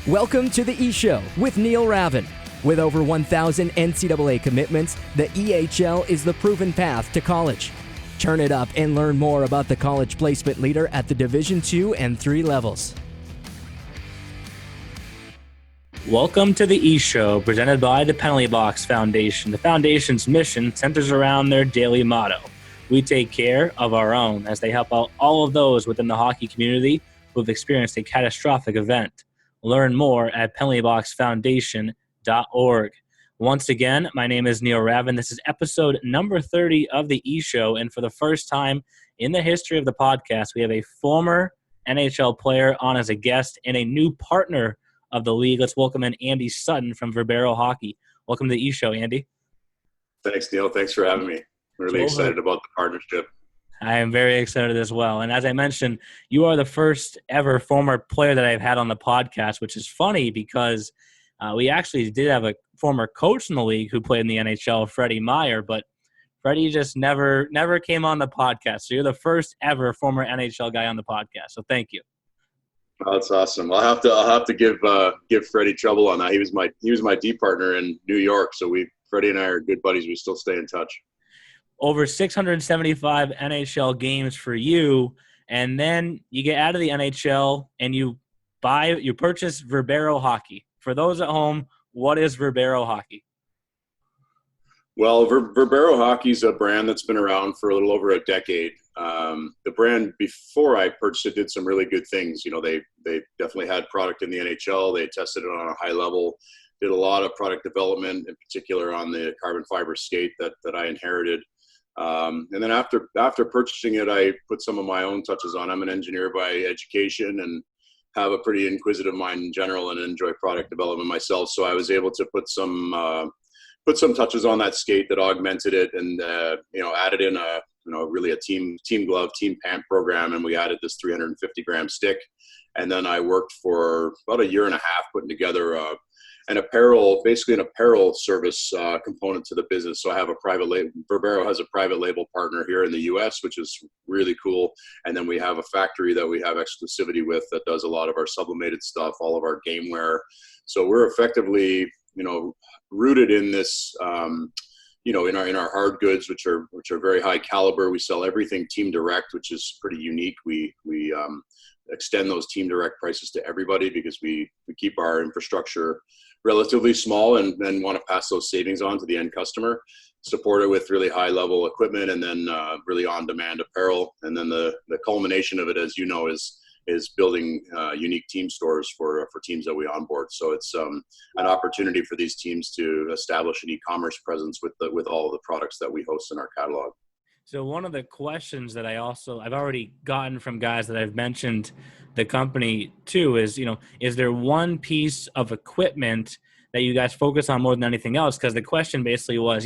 Welcome to the E-Show with Neil Ravin. With over 1,000 NCAA commitments, the EHL is the proven path to college. Turn it up and learn more about the college placement leader at the Division II and III levels. Welcome to the E-Show, presented by the Penalty Box Foundation. The Foundation's mission centers around their daily motto: we take care of our own, as they help out all of those within the hockey community who have experienced a catastrophic event. Learn more at penaltyboxfoundation.org. Once again, my name is Neil Ravin. This is episode number 30 of the E-Show, and for the first time in the history of the podcast, we have a former NHL player on as a guest and a new partner of the league. Let's welcome in Andy Sutton from Verbero Hockey. Welcome to the E-Show, Andy. Thanks, Neil. Thanks for having me. I'm really excited about the partnership. I am very excited as well. And as I mentioned, you are the first ever former player that I've had on the podcast, which is funny because we actually did have a former coach in the league who played in the NHL, Freddie Meyer, but Freddie just never came on the podcast. So you're the first ever former NHL guy on the podcast. So thank you. Oh, that's awesome. I'll have to give Freddie trouble on that. He was my D partner in New York. So Freddie and I are good buddies. We still stay in touch. Over 675 NHL games for you, and then you get out of the NHL and you purchase Verbero Hockey. For those at home, what is Verbero Hockey? Well, Verbero Hockey is a brand that's been around for a little over a decade. The brand, before I purchased it, did some really good things. You know, they definitely had product in the NHL. They tested it on a high level, did a lot of product development, in particular on the carbon fiber skate that I inherited. And then after purchasing it, I put some of my own touches on. I'm an engineer by education and have a pretty inquisitive mind in general and enjoy product development myself. So I was able to put some touches on that skate that augmented it and, added in really a team glove, team pant program. And we added this 350 gram stick. And then I worked for about a year and a half putting together an apparel service component to the business. So I have a private label. Verbero has a private label partner here in the U.S., which is really cool. And then we have a factory that we have exclusivity with that does a lot of our sublimated stuff, all of our game wear. So we're effectively, rooted in this, in our hard goods, which are very high caliber. We sell everything team direct, which is pretty unique. We extend those team direct prices to everybody because we keep our infrastructure relatively small and want to pass those savings on to the end customer, support it with really high level equipment, and then really on demand apparel. And then the culmination of it, as you know, is building unique team stores for teams that we onboard. So it's an opportunity for these teams to establish an e-commerce presence with all of the products that we host in our catalog. So one of the questions that I've already gotten from guys that I've mentioned the company to is, is there one piece of equipment that you guys focus on more than anything else? Because the question basically was,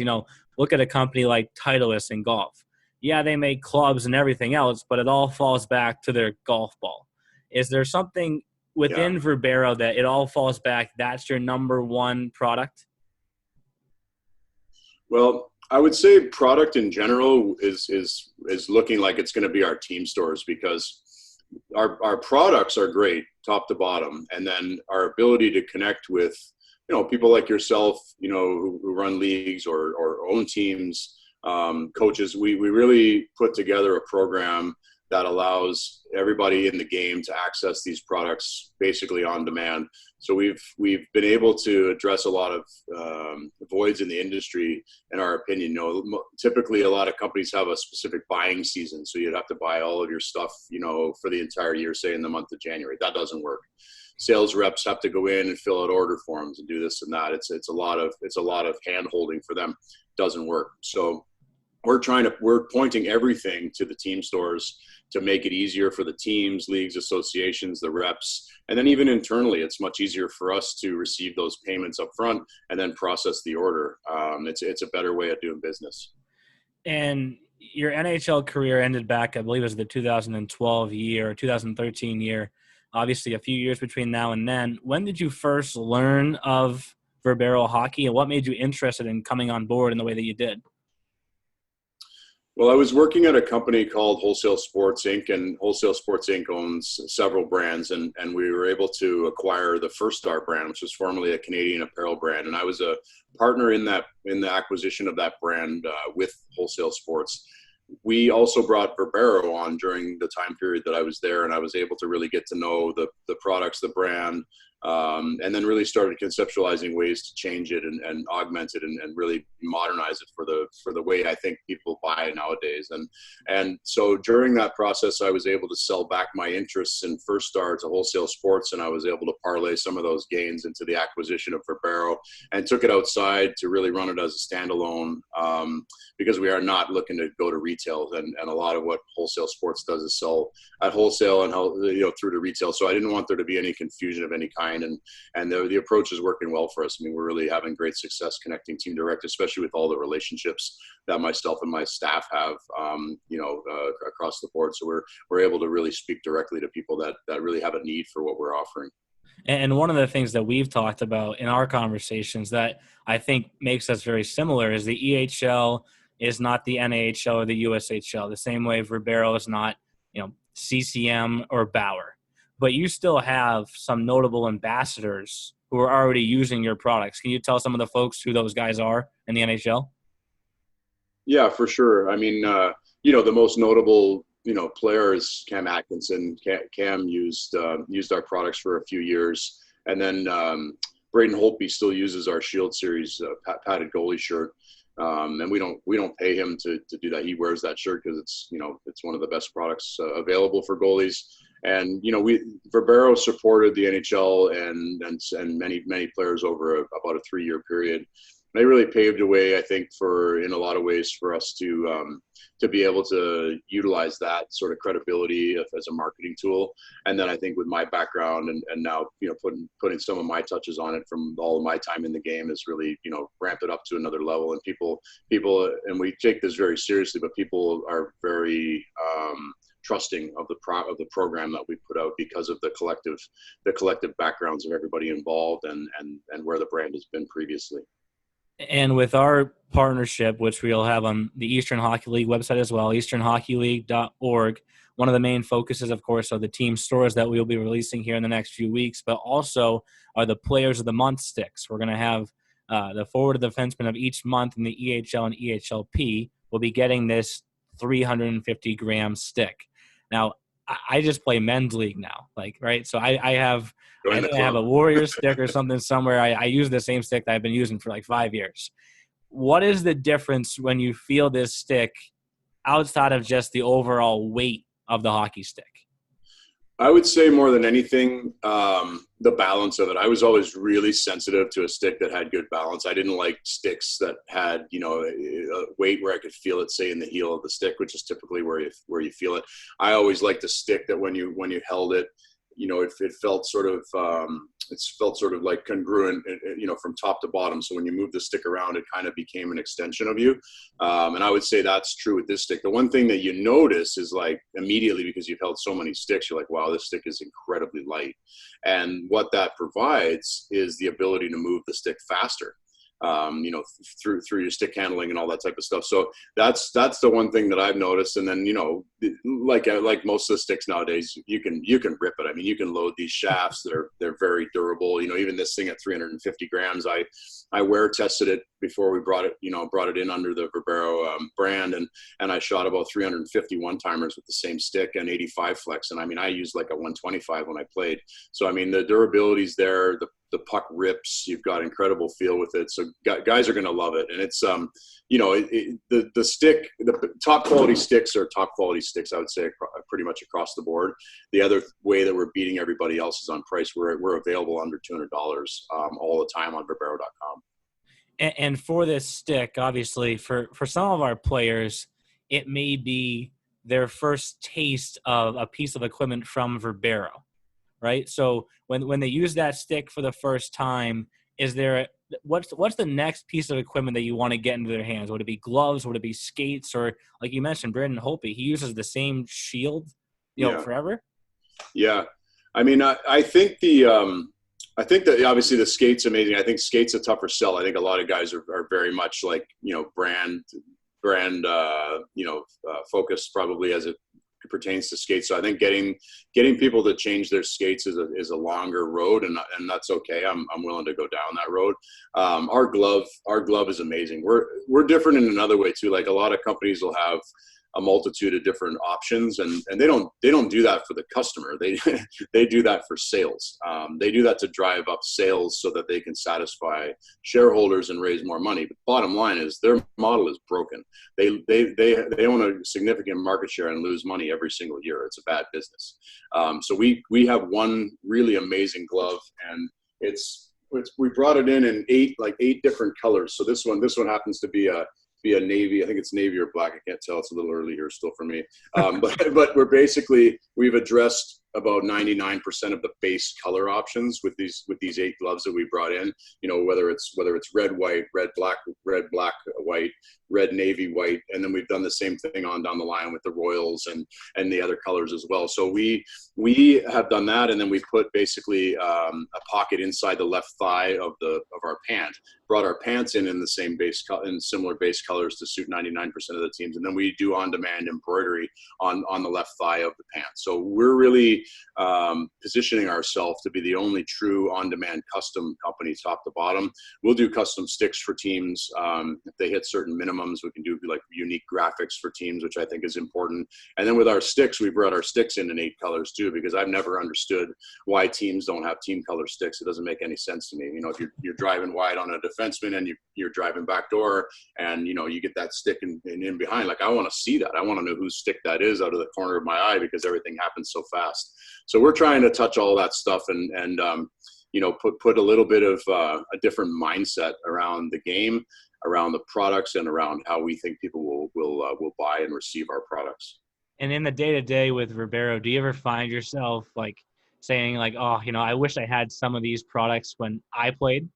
look at a company like Titleist in golf. Yeah, they make clubs and everything else, but it all falls back to their golf ball. Is there something within Verbero that it all falls back, that's your number one product? Well, I would say product in general is looking like it's going to be our team stores, because our products are great top to bottom. And then our ability to connect with, people like yourself, who run leagues or own teams, coaches, we really put together a program that allows everybody in the game to access these products basically on demand. So we've been able to address a lot of voids in the industry, in our opinion. Typically a lot of companies have a specific buying season, so you'd have to buy all of your stuff, for the entire year, say in the month of January. That doesn't work. Sales reps have to go in and fill out order forms and do this and that. It's a lot of hand holding for them. Doesn't work. So we're pointing everything to the team stores to make it easier for the teams, leagues, associations, the reps, and then even internally, it's much easier for us to receive those payments up front and then process the order. It's a better way of doing business. And your NHL career ended back, I believe it was the 2012 year, 2013 year, obviously a few years between now and then. When did you first learn of Verbero Hockey, and what made you interested in coming on board in the way that you did? Well, I was working at a company called Wholesale Sports Inc., and Wholesale Sports Inc. owns several brands, and we were able to acquire the First Star brand, which was formerly a Canadian apparel brand, and I was a partner in the acquisition of that brand with Wholesale Sports. We also brought Verbero on during the time period that I was there, and I was able to really get to know the products, the brand, and then really started conceptualizing ways to change it and augment it and really modernize it for the way I think people buy nowadays. And so during that process, I was able to sell back my interests in First Star to Wholesale Sports, and I was able to parlay some of those gains into the acquisition of Verbero and took it outside to really run it as a standalone, because we are not looking to go to retail, and a lot of what Wholesale Sports does is sell at wholesale and through to retail. So I didn't want there to be any confusion of any kind. And the approach is working well for us. I mean, we're really having great success connecting Team Direct, especially with all the relationships that myself and my staff have, across the board. So we're able to really speak directly to people that really have a need for what we're offering. And one of the things that we've talked about in our conversations that I think makes us very similar is the EHL is not the NAHL or the USHL, the same way Verbero is not, CCM or Bauer. But you still have some notable ambassadors who are already using your products. Can you tell some of the folks who those guys are in the NHL? Yeah, for sure. I mean, the most notable, player is Cam Atkinson. Cam used our products for a few years. And then Braden Holtby still uses our Shield Series padded goalie shirt. And we don't pay him to do that. He wears that shirt because it's one of the best products available for goalies. And Verbero supported the NHL and many players over about a 3-year period. They really paved the way, I think, in a lot of ways for us to be able to utilize that sort of credibility as a marketing tool. And then I think with my background and now putting some of my touches on it from all of my time in the game has really ramped it up to another level. And people, and we take this very seriously, but people are very trusting of the program that we put out because of the collective backgrounds of everybody involved and where the brand has been previously. And with our partnership, which we'll have on the Eastern Hockey League website as well, easternhockeyleague.org, one of the main focuses, of course, are the team stores that we'll be releasing here in the next few weeks, but also are the Players of the Month sticks. We're going to have the forward defenseman of each month in the EHL and EHLP will be getting this 350-gram stick. Now, I just play men's league now, right? So I have a Warriors stick or something somewhere. I use the same stick that I've been using for 5 years. What is the difference when you feel this stick outside of just the overall weight of the hockey stick? I would say more than anything, the balance of it. I was always really sensitive to a stick that had good balance. I didn't like sticks that had, a weight where I could feel it, say, in the heel of the stick, which is typically where you feel it. I always liked a stick that when you held it, it felt sort of like congruent, from top to bottom. So when you move the stick around, it kind of became an extension of you. And I would say that's true with this stick. The one thing that you notice is immediately, because you've held so many sticks, you're like, wow, this stick is incredibly light. And what that provides is the ability to move the stick faster. Through your stick handling and all that type of stuff. So that's the one thing that I've noticed. And then, like most of the sticks nowadays, you can rip it. I mean, you can load these shafts. They're very durable. Even this thing at 350 grams, I wear tested it before we brought it in under the Verbero brand. And I shot about 350 one-timers with the same stick and 85 flex. And I mean, I used like a 125 when I played. So, I mean, the durability's there, the puck rips, you've got incredible feel with it. So guys are going to love it. And it's, the stick, the top quality sticks are top quality sticks, I would say, pretty much across the board. The other way that we're beating everybody else is on price. We're available under $200 all the time on Verbero.com. And for this stick, obviously, for some of our players, it may be their first taste of a piece of equipment from Verbero, right? So when they use that stick for the first time, what's the next piece of equipment that you want to get into their hands? Would it be gloves? Would it be skates? Or like you mentioned, Braden Holtby, he uses the same shield, forever? Yeah. I mean, I think that obviously the skate's amazing. I think skate's a tougher sell. I think a lot of guys are very much brand focus probably as it pertains to skates. So I think getting people to change their skates is a longer road, and that's okay. I'm willing to go down that road. Our glove is amazing. We're different in another way too. Like a lot of companies will have a multitude of different options, and they don't do that for the customer. They do that for sales. They do that to drive up sales so that they can satisfy shareholders and raise more money. But bottom line is their model is broken. They own a significant market share and lose money every single year. It's a bad business. So we have one really amazing glove, and we brought it in eight different colors. So this one happens to be a navy. I think it's navy or black. I can't tell. It's a little early here still for me. But we've addressed about 99% of the base color options with these 8 gloves that we brought in. Whether it's red, white, red, black, white, red, navy, white, and then we've done the same thing on down the line with the royals and the other colors as well. So we have done that, and then we put basically a pocket inside the left thigh of our pant. Brought our pants in the same in similar base colors to suit 99% of the teams, and then we do on-demand embroidery on the left thigh of the pants. So we're really positioning ourselves to be the only true on-demand custom company, top to bottom. We'll do custom sticks for teams if they hit certain minimums. We can do like unique graphics for teams, which I think is important. And then with our sticks, we brought our sticks in 8 colors too, because I've never understood why teams don't have team color sticks. It doesn't make any sense to me. If you're driving wide on a defenseman and you're driving backdoor, and you get that stick in behind, like I want to see that. I want to know whose stick that is out of the corner of my eye, because everything happens so fast. So we're trying to touch all that stuff and put a little bit of a different mindset around the game, around the products, and around how we think people will buy and receive our products. And in the day-to-day with Verbero, do you ever find yourself like saying like, oh, I wish I had some of these products when I played?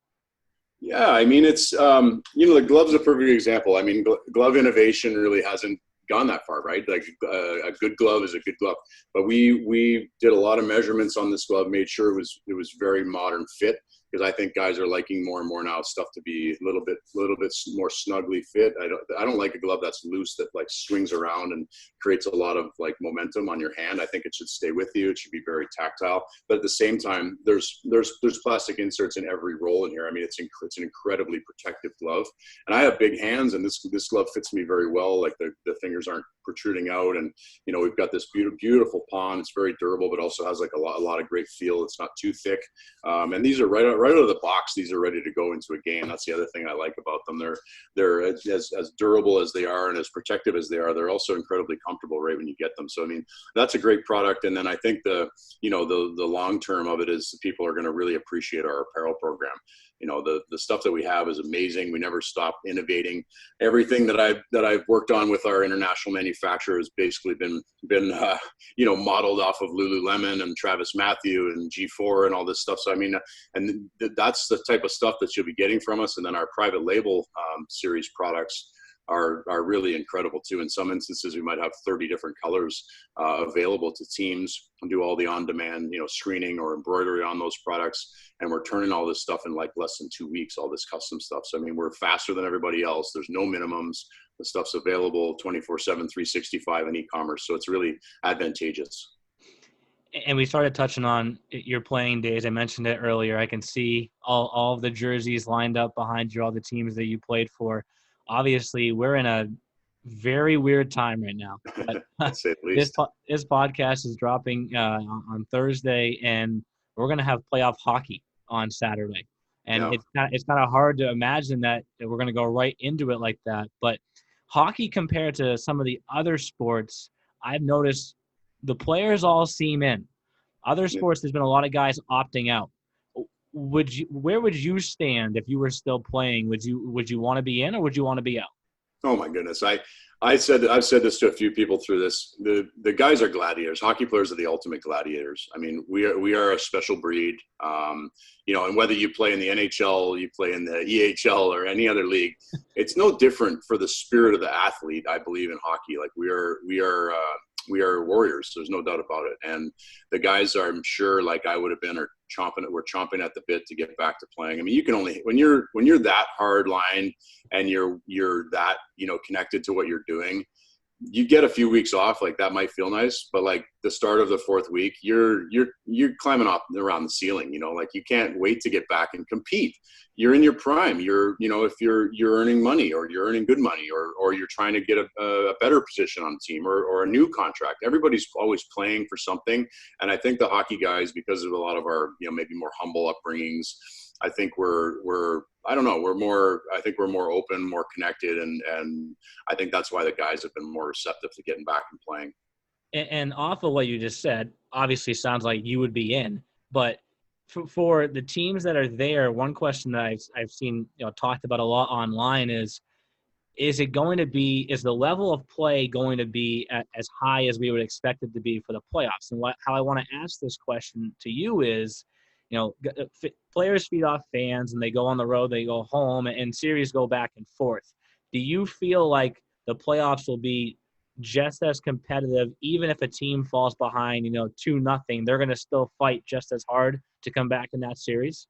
Yeah, I mean, it's, the glove's a perfect example. I mean, glove innovation really hasn't gone that far, right? Like a good glove is a good glove. But we did a lot of measurements on this glove, made sure it was very modern fit, because I think guys are liking more and more now stuff to be a little bit more snugly fit. I don't like a glove that's loose, that like swings around and creates a lot of like momentum on your hand. I think it should stay with you. It should be very tactile. But at the same time, there's plastic inserts in every roll in here. I mean, it's an incredibly protective glove. And I have big hands, and this glove fits me very well. Like the fingers aren't protruding out, and we've got this beautiful palm. It's very durable, but also has like a lot of great feel. It's not too thick, and these are right out of the box. These are ready to go into a game. That's the other thing I like about them. They're as durable as they are and as protective as they are. They're also incredibly comfortable right when you get them. So I mean, that's a great product. And then I think the long term of it is people are going to really appreciate our apparel program. The stuff that we have is amazing. We never stop innovating. Everything that I've worked on with our international manufacturer has basically been modeled off of Lululemon and Travis Matthew and G4 and all this stuff. So I mean, and that's the type of stuff that you'll be getting from us. And then our private label series products are really incredible too. In some instances, we might have 30 different colors available to teams and do all the on-demand, screening or embroidery on those products. And we're turning all this stuff in like less than 2 weeks, all this custom stuff. So, I mean, we're faster than everybody else. There's no minimums. The stuff's available 24/7, 365 in e-commerce. So it's really advantageous. And we started touching on your playing days. I mentioned it earlier. I can see all of the jerseys lined up behind you, all the teams that you played for. Obviously, we're in a very weird time right now. But this podcast is dropping on Thursday, and we're going to have playoff hockey on Saturday. And it's kind of hard to imagine that we're going to go right into it like that. But hockey, compared to some of the other sports, I've noticed the players all seem in. Other sports, there's been a lot of guys opting out. Where would you stand if you were still playing? Would you want to be in, or would you want to be out? Oh my goodness. I've said this to a few people through this. The guys are gladiators. Hockey players are the ultimate gladiators. I mean, we are a special breed. And whether you play in the NHL, you play in the EHL or any other league, it's no different for the spirit of the athlete. I believe in hockey. Like we are we are warriors. There's no doubt about it. And the guys are, I'm sure, like I would have been, we're chomping at the bit to get back to playing. I mean, you can only, when you're that hard line and you're that, connected to what you're doing, you get a few weeks off, like that might feel nice, but like the start of the fourth week, you're climbing up around the ceiling, like you can't wait to get back and compete. You're in your prime. If you're earning money, or you're earning good money, or you're trying to get a better position on the team, or a new contract. Everybody's always playing for something. And I think the hockey guys, because of a lot of our, maybe more humble upbringings, I think we're more open, more connected. And I think that's why the guys have been more receptive to getting back and playing. And off of what you just said, obviously sounds like you would be in, but for the teams that are there, one question that I've seen, talked about a lot online is the level of play going to be as high as we would expect it to be for the playoffs? And how I want to ask this question to you is, players feed off fans, and they go on the road, they go home, and series go back and forth. Do you feel like the playoffs will be just as competitive, even if a team falls behind, 2-0, they're going to still fight just as hard to come back in that series?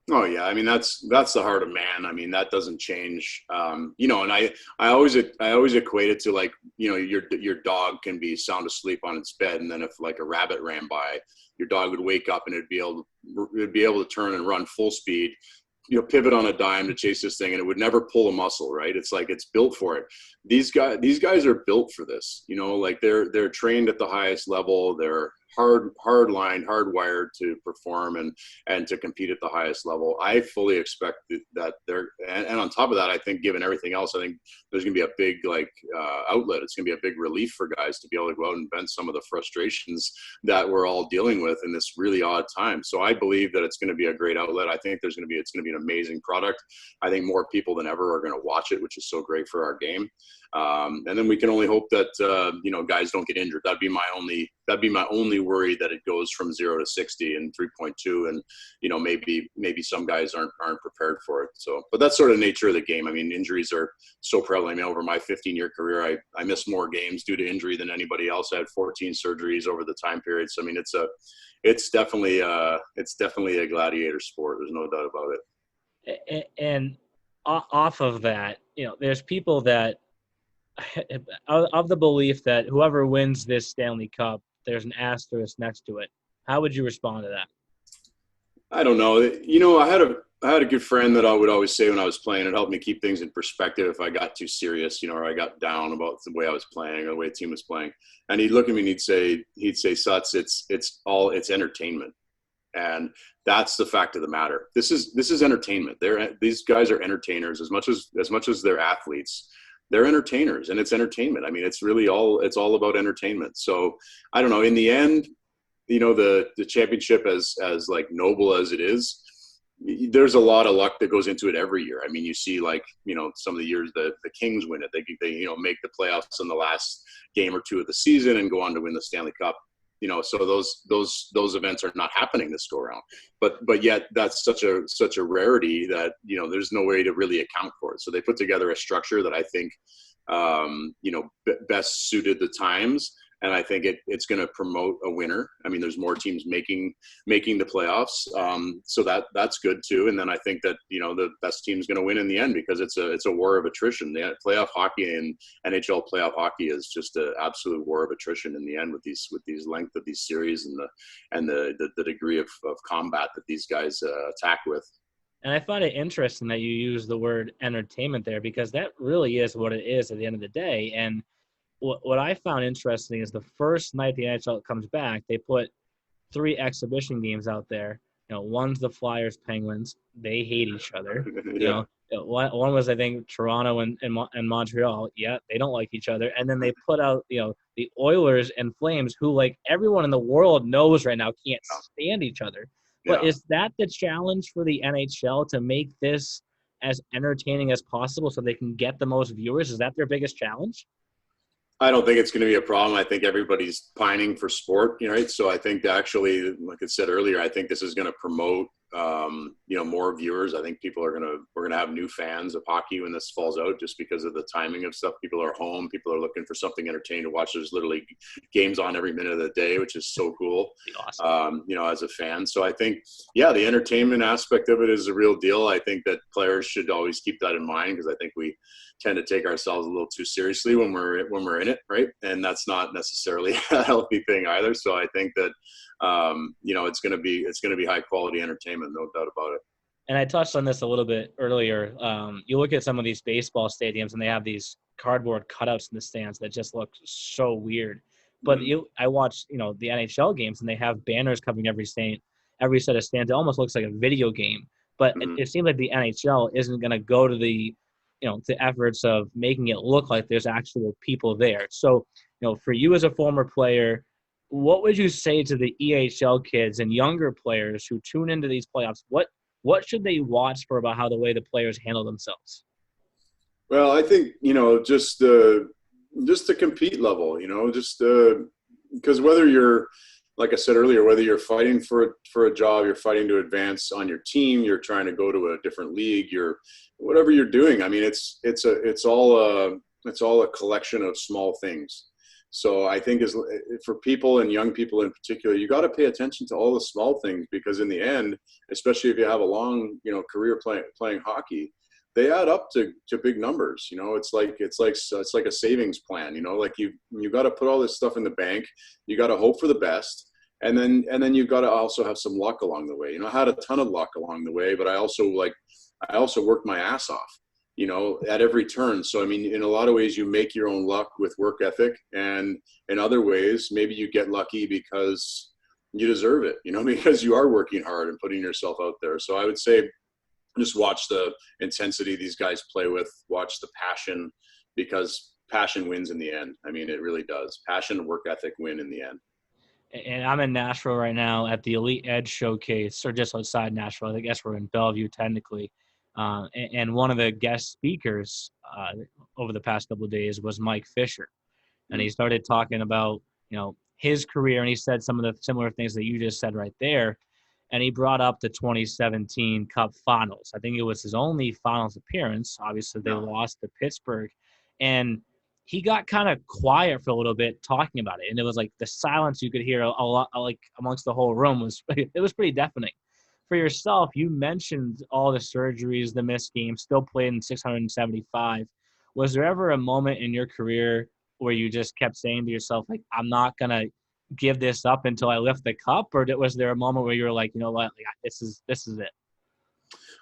Oh yeah. I mean, that's the heart of man. I mean, that doesn't change. And I always equate it to, like, your dog can be sound asleep on its bed, and then if like a rabbit ran by, your dog would wake up and it'd be able to turn and run full speed, pivot on a dime to chase this thing, and it would never pull a muscle, right? It's like it's built for it. These guys are built for this, like they're trained at the highest level. They're hardwired to perform and to compete at the highest level. I fully expect that and on top of that, I think given everything else, I think there's going to be a big outlet. It's going to be a big relief for guys to be able to go out and vent some of the frustrations that we're all dealing with in this really odd time. So I believe that it's going to be a great outlet. I think it's going to be an amazing product. I think more people than ever are going to watch it, which is so great for our game. And then we can only hope that guys don't get injured. That'd be my only worry, that it goes from 0 to 60 and 3.2, and maybe some guys aren't prepared for it. So, but that's sort of the nature of the game. I mean, injuries are so prevalent. I mean, over my 15-year career, I missed more games due to injury than anybody else. I had 14 surgeries over the time period. So I mean, it's definitely a gladiator sport. There's no doubt about it. And off of that, there's people that of the belief that whoever wins this Stanley Cup, there's an asterisk next to it. How would you respond to that? I don't know. I had a good friend that I would always say when I was playing, it helped me keep things in perspective if I got too serious, or I got down about the way I was playing or the way the team was playing. And he'd look at me and he'd say, Suts, it's entertainment. And that's the fact of the matter. This is entertainment. These guys are entertainers as much as they're athletes. They're entertainers, and it's entertainment. I mean, it's all about entertainment. So I don't know. In the end, the championship, as like noble as it is, there's a lot of luck that goes into it every year. I mean, you see, like, some of the years the Kings win it. They make the playoffs in the last game or two of the season and go on to win the Stanley Cup. So those events are not happening this go around, but yet that's such a rarity that, there's no way to really account for it. So they put together a structure that I think, best suited the times. And I think it's going to promote a winner. I mean, there's more teams making the playoffs. So that's good too. And then I think that, the best team is going to win in the end, because it's a war of attrition. The playoff hockey and NHL playoff hockey is just an absolute war of attrition in the end, with these length of these series and the degree of combat that these guys attack with. And I find it interesting that you use the word entertainment there, because that really is what it is at the end of the day. And what I found interesting is the first night the NHL comes back, they put 3 exhibition games out there. One's the Flyers Penguins. They hate each other. Yeah. One was, I think, Toronto and Montreal. Yeah, they don't like each other. And then they put out, the Oilers and Flames, who, like, everyone in the world knows right now can't stand each other. But is that the challenge for the NHL, to make this as entertaining as possible so they can get the most viewers? Is that their biggest challenge? I don't think it's going to be a problem. I think everybody's pining for sport, right? So I think actually, like I said earlier, I think this is going to promote more viewers. I think we're gonna have new fans of hockey when this falls out, just because of the timing of stuff. People are home. People are looking for something entertaining to watch. There's literally games on every minute of the day, which is so cool. Awesome. As a fan. So I think, the entertainment aspect of it is a real deal. I think that players should always keep that in mind, because I think we tend to take ourselves a little too seriously when we're in it, right? And that's not necessarily a healthy thing either. So I think that it's going to be high quality entertainment, no doubt about it. And I touched on this a little bit earlier. You look at some of these baseball stadiums, and they have these cardboard cutouts in the stands that just look so weird. But I watch, the NHL games, and they have banners covering every set of stands. It almost looks like a video game. But it seems like the NHL isn't going to go to the efforts of making it look like there's actual people there. So, for you as a former player, what would you say to the EHL kids and younger players who tune into these playoffs? What should they watch for about how the way the players handle themselves? Well, I think, just the compete level, because whether you're, like I said earlier, whether you're fighting for a job, you're fighting to advance on your team, you're trying to go to a different league, whatever you're doing. I mean, it's all a collection of small things. So I think for people, and young people in particular, you got to pay attention to all the small things, because in the end, especially if you have a long, career playing hockey, they add up to big numbers. It's like a savings plan. Like you got to put all this stuff in the bank. You got to hope for the best. And then you've got to also have some luck along the way. I had a ton of luck along the way, but I also worked my ass off, at every turn. So, I mean, in a lot of ways you make your own luck with work ethic, and in other ways, maybe you get lucky because you deserve it, because you are working hard and putting yourself out there. So I would say just watch the intensity these guys play with, watch the passion, because passion wins in the end. I mean, it really does. Passion and work ethic win in the end. And I'm in Nashville right now at the Elite Edge Showcase, or just outside Nashville. I guess we're in Bellevue technically. And one of the guest speakers over the past couple of days was Mike Fisher. And he started talking about, his career, and he said some of the similar things that you just said right there. And he brought up the 2017 Cup Finals. I think it was his only finals appearance. Obviously, they lost to Pittsburgh. And he got kind of quiet for a little bit talking about it. And it was like the silence you could hear a lot, like amongst the whole room was pretty deafening. For yourself, you mentioned all the surgeries, the missed games, still played in 675. Was there ever a moment in your career where you just kept saying to yourself, like, I'm not going to give this up until I lift the cup? Or was there a moment where you were like, you know what, like, this is it?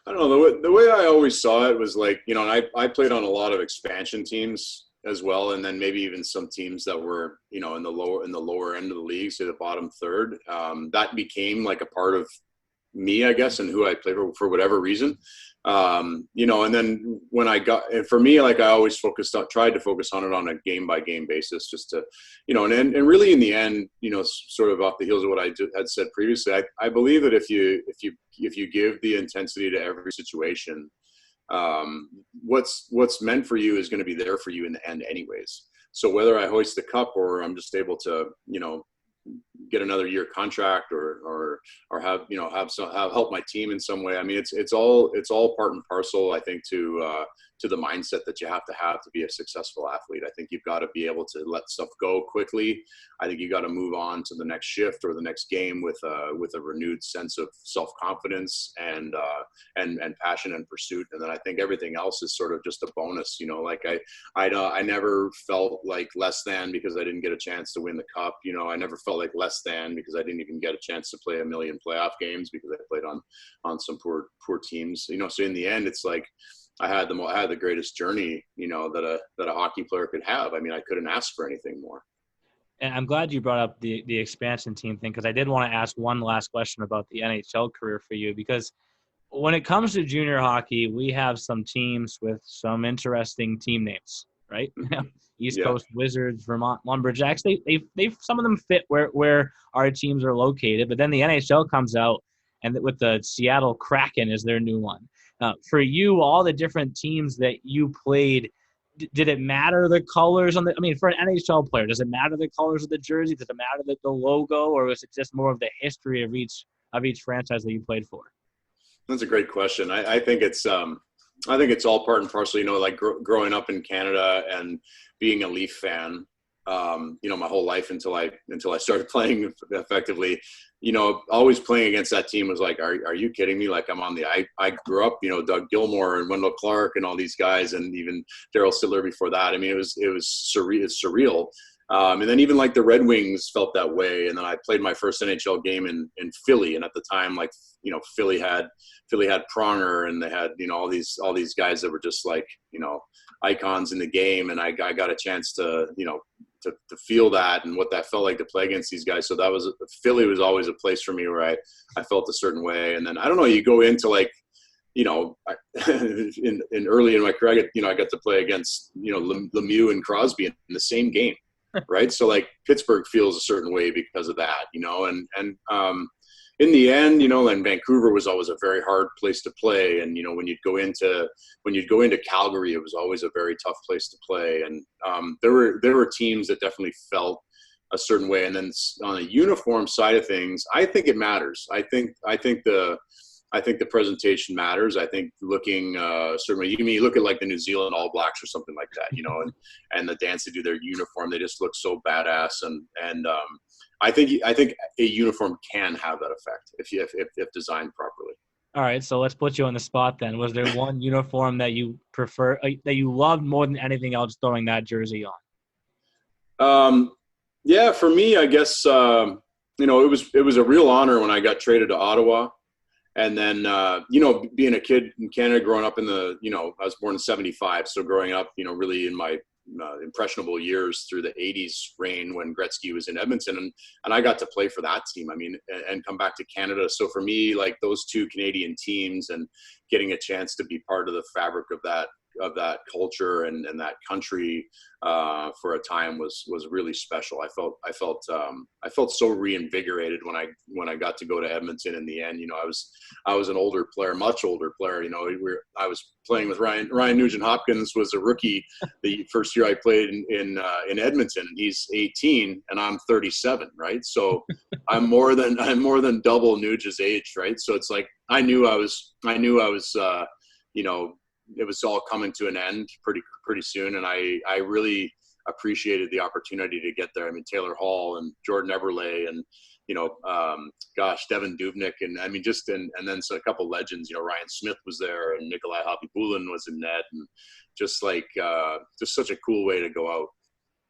I don't know. The way I always saw it was like, and I played on a lot of expansion teams as well, and then maybe even some teams that were, in the lower end of the league, say the bottom third. That became like a part of me, I guess, and who I play for whatever reason. And then when and for me, like, I always tried to focus on it on a game by game basis, just to, and really in the end, sort of off the heels of what I had said previously, I believe that if you give the intensity to every situation, what's meant for you is going to be there for you in the end anyways. So whether I hoist the cup or I'm just able to, get another year contract or have help my team in some way. I mean, it's all part and parcel, I think, to the mindset that you have to be a successful athlete. I think you've got to be able to let stuff go quickly. I think you got to move on to the next shift or the next game with a renewed sense of self-confidence and passion and pursuit. And then I think everything else is sort of just a bonus. Like I never felt like less than because I didn't get a chance to win the cup. I never felt like less than because I didn't even get a chance to play a million playoff games because I played on some poor teams. So in the end, it's like I had the greatest journey, that a hockey player could have. I mean, I couldn't ask for anything more. And I'm glad you brought up the expansion team thing, because I did want to ask one last question about the NHL career for you, because when it comes to junior hockey, we have some teams with some interesting team names, right? East Coast Wizards, Vermont Lumberjacks. They some of them fit where our teams are located, but then the NHL comes out, and with the Seattle Kraken is their new one. For you, all the different teams that you played, did it matter the colors on for an NHL player, does it matter the colors of the jersey? Does it matter the logo, or was it just more of the history of each franchise that you played for? That's a great question. I think it's all part and parcel, like growing up in Canada and being a Leaf fan, my whole life until I started playing effectively, always playing against that team was like, are you kidding me? Like I grew up, Doug Gilmour and Wendell Clark and all these guys, and even Darryl Stiller before that. I mean, it was surreal. It's surreal. And then even like the Red Wings felt that way. And then I played my first NHL game in Philly. And at the time, like, Philly had Pronger, and they had, all these guys that were just like, icons in the game. And I got a chance to, to feel that and what that felt like to play against these guys. So Philly was always a place for me where I felt a certain way. And then, I don't know, you go into like, in early in my career, I got to play against, Lemieux and Crosby in the same game. Right. So like Pittsburgh feels a certain way because of that, and in the end, and Vancouver was always a very hard place to play. And, when you'd go into Calgary, it was always a very tough place to play. And there were teams that definitely felt a certain way. And then on the uniform side of things, I think it matters. I think the presentation matters. I think looking certainly, you look at like the New Zealand All Blacks or something like that, and the dance they do, their uniform, they just look so badass. And I think a uniform can have that effect if designed properly. All right, so let's put you on the spot then. Was there one uniform that you prefer, that you loved more than anything else throwing that jersey on? Yeah, for me, I guess it was a real honor when I got traded to Ottawa. And then, being a kid in Canada, growing up I was born in 75. So growing up, really in my impressionable years through the 80s reign when Gretzky was in Edmonton. And I got to play for that team, and come back to Canada. So for me, like those two Canadian teams and getting a chance to be part of the fabric of that culture and that country for a time was really special. I felt so reinvigorated when I got to go to Edmonton in the end. I was an older player, much older player. I was playing with Ryan Nugent-Hopkins was a rookie the first year I played in Edmonton, and he's 18 and I'm 37, right? So I'm more than double Nugent's age, right? So it's like I knew I was it was all coming to an end pretty soon. And I really appreciated the opportunity to get there. I mean, Taylor Hall and Jordan Eberle and, Devin Dubnyk. And and then a couple legends, Ryan Smith was there and Nikolai Hoppe-Bulin was in net, and just such a cool way to go out.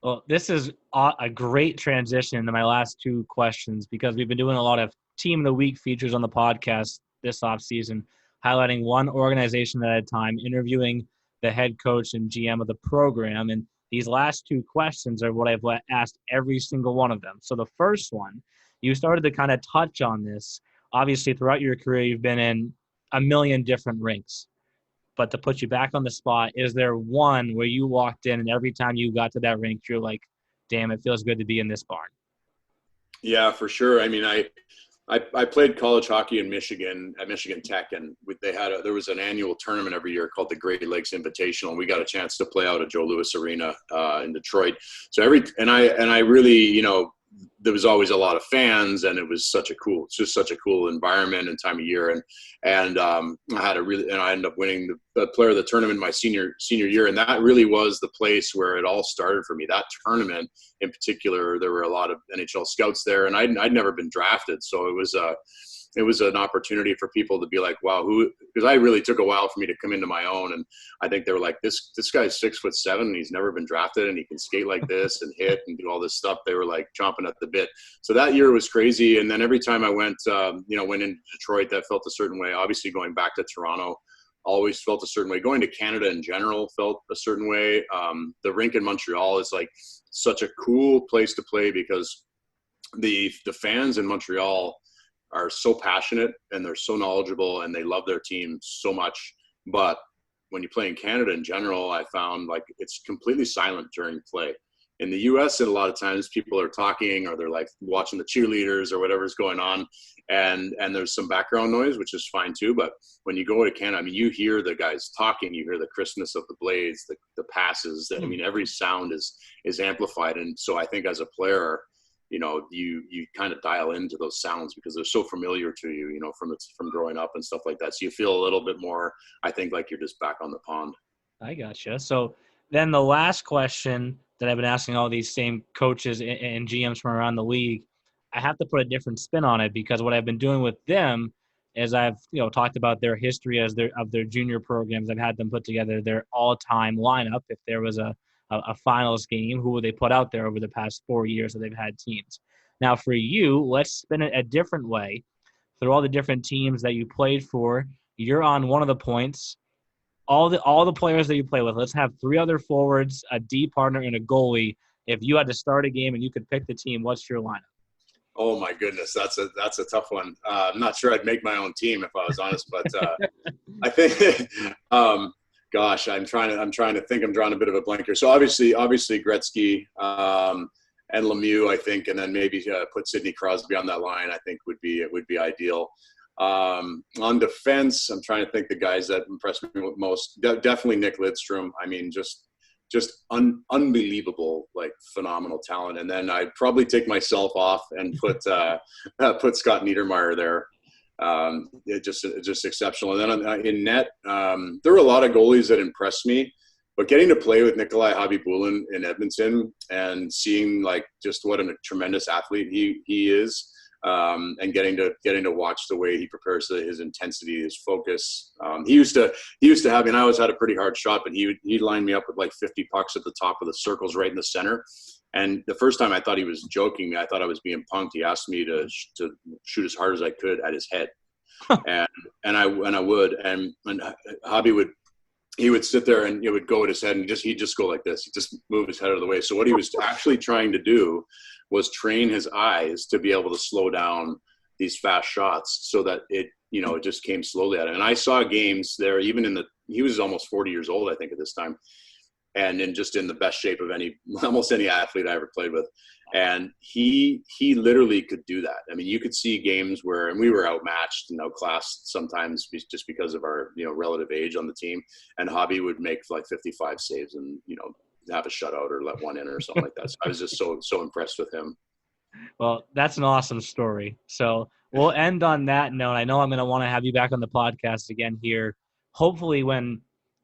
Well, this is a great transition to my last two questions, because we've been doing a lot of Team of the Week features on the podcast this offseason, highlighting one organization at a time, interviewing the head coach and GM of the program. And these last two questions are what I've asked every single one of them. So the first one, you started to kind of touch on this. Obviously, throughout your career, you've been in a million different rinks. But to put you back on the spot, is there one where you walked in and every time you got to that rink, you're like, damn, it feels good to be in this barn? Yeah, for sure. I mean, I played college hockey in Michigan at Michigan Tech, and there was an annual tournament every year called the Great Lakes Invitational, and we got a chance to play out at Joe Louis Arena in Detroit. So I really, there was always a lot of fans, and it's just such a cool environment and time of year. And I ended up winning the player of the tournament my senior year. And that really was the place where it all started for me. That tournament in particular, there were a lot of NHL scouts there, and I'd never been drafted. So it was an opportunity for people to be like, wow, because I really took a while for me to come into my own. And I think they were like, this guy's 6'7" and he's never been drafted and he can skate like this and hit and do all this stuff. They were like chomping at the bit. So that year was crazy. And then every time I went into Detroit, that felt a certain way. Obviously going back to Toronto, always felt a certain way. Going to Canada in general felt a certain way. The rink in Montreal is like such a cool place to play because the fans in Montreal are so passionate and they're so knowledgeable and they love their team so much. But when you play in Canada in general, I found like it's completely silent during play. In the US, and a lot of times people are talking or they're like watching the cheerleaders or whatever's going on, and there's some background noise, which is fine too. But when you go to Canada, I mean, you hear the guys talking, you hear the crispness of the blades, the passes. I mean, every sound is amplified. And so I think as a player, you kind of dial into those sounds because they're so familiar to you, from growing up and stuff like that. So you feel a little bit more, I think, like you're just back on the pond. I gotcha. So then the last question that I've been asking all these same coaches and GMs from around the league, I have to put a different spin on it because what I've been doing with them is I've talked about their history of their junior programs. I've had them put together their all-time lineup. If there was a finals game, who would they put out there over the past 4 years that they've had teams? Now for you, let's spin it a different way. Through all the different teams that you played for, you're on one of the points. All the players that you play with, let's have 3 other forwards, a D partner, and a goalie. If you had to start a game and you could pick the team, what's your lineup? Oh my goodness, that's a tough one. I'm not sure I'd make my own team if I was honest, but I think, gosh, I'm trying to think. I'm drawing a bit of a blank here. So obviously Gretzky and Lemieux, I think, and then maybe put Sidney Crosby on that line. I think would be ideal. On defense, I'm trying to think the guys that impressed me most. Definitely Nick Lidstrom. I mean, just unbelievable, like phenomenal talent. And then I'd probably take myself off and put Scott Niedermayer there. Just exceptional. And then in net, there were a lot of goalies that impressed me, but getting to play with Nikolai Khabibulin in Edmonton and seeing like just what a tremendous athlete he is. And getting to watch the way he prepares, his intensity, his focus. He used to have, and I always had a pretty hard shot, but he'd line me up with like 50 pucks at the top of the circles right in the center. And the first time I thought he was joking me. I thought I was being punked. He asked me to shoot as hard as I could at his head. and I would, and Hobby would sit there and it would go at his head and he'd just go like this. He'd just move his head out of the way. So what he was actually trying to do was train his eyes to be able to slow down these fast shots so that it just came slowly at him. And I saw games there, even he was almost 40 years old, I think, at this time. And in the best shape of almost any athlete I ever played with. And he literally could do that. I mean, you could see games where, and we were outmatched and outclassed sometimes just because of our, relative age on the team. And Hobby would make like 55 saves and, have a shutout or let one in or something like that. So I was just so impressed with him. Well, that's an awesome story. So we'll end on that note. I know I'm going to want to have you back on the podcast again here. Hopefully when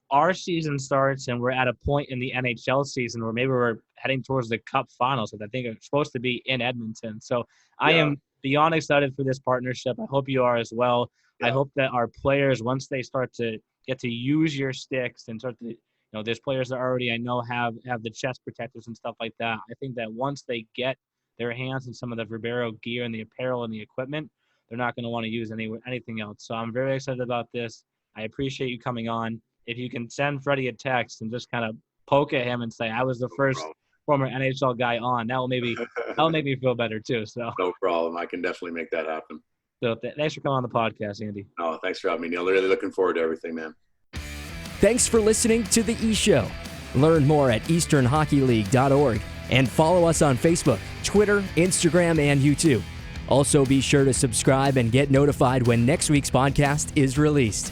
our season starts and we're at a point in the NHL season where maybe we're heading towards the Cup Finals, that I think it's supposed to be in Edmonton. So I am beyond excited for this partnership. I hope you are as well. Yeah. I hope that our players, once they start to get to use your sticks and start to, there's players that already I know have the chest protectors and stuff like that. I think that once they get their hands on some of the Verbero gear and the apparel and the equipment, they're not going to want to use anything else. So I'm very excited about this. I appreciate you coming on. If you can send Freddie a text and just kind of poke at him and say, I was the first former NHL guy on, that'll make me feel better too. So no problem. I can definitely make that happen. So thanks for coming on the podcast, Andy. Oh, thanks for having me, Neil. Really looking forward to everything, man. Thanks for listening to The E-Show. Learn more at easternhockeyleague.org and follow us on Facebook, Twitter, Instagram, and YouTube. Also, be sure to subscribe and get notified when next week's podcast is released.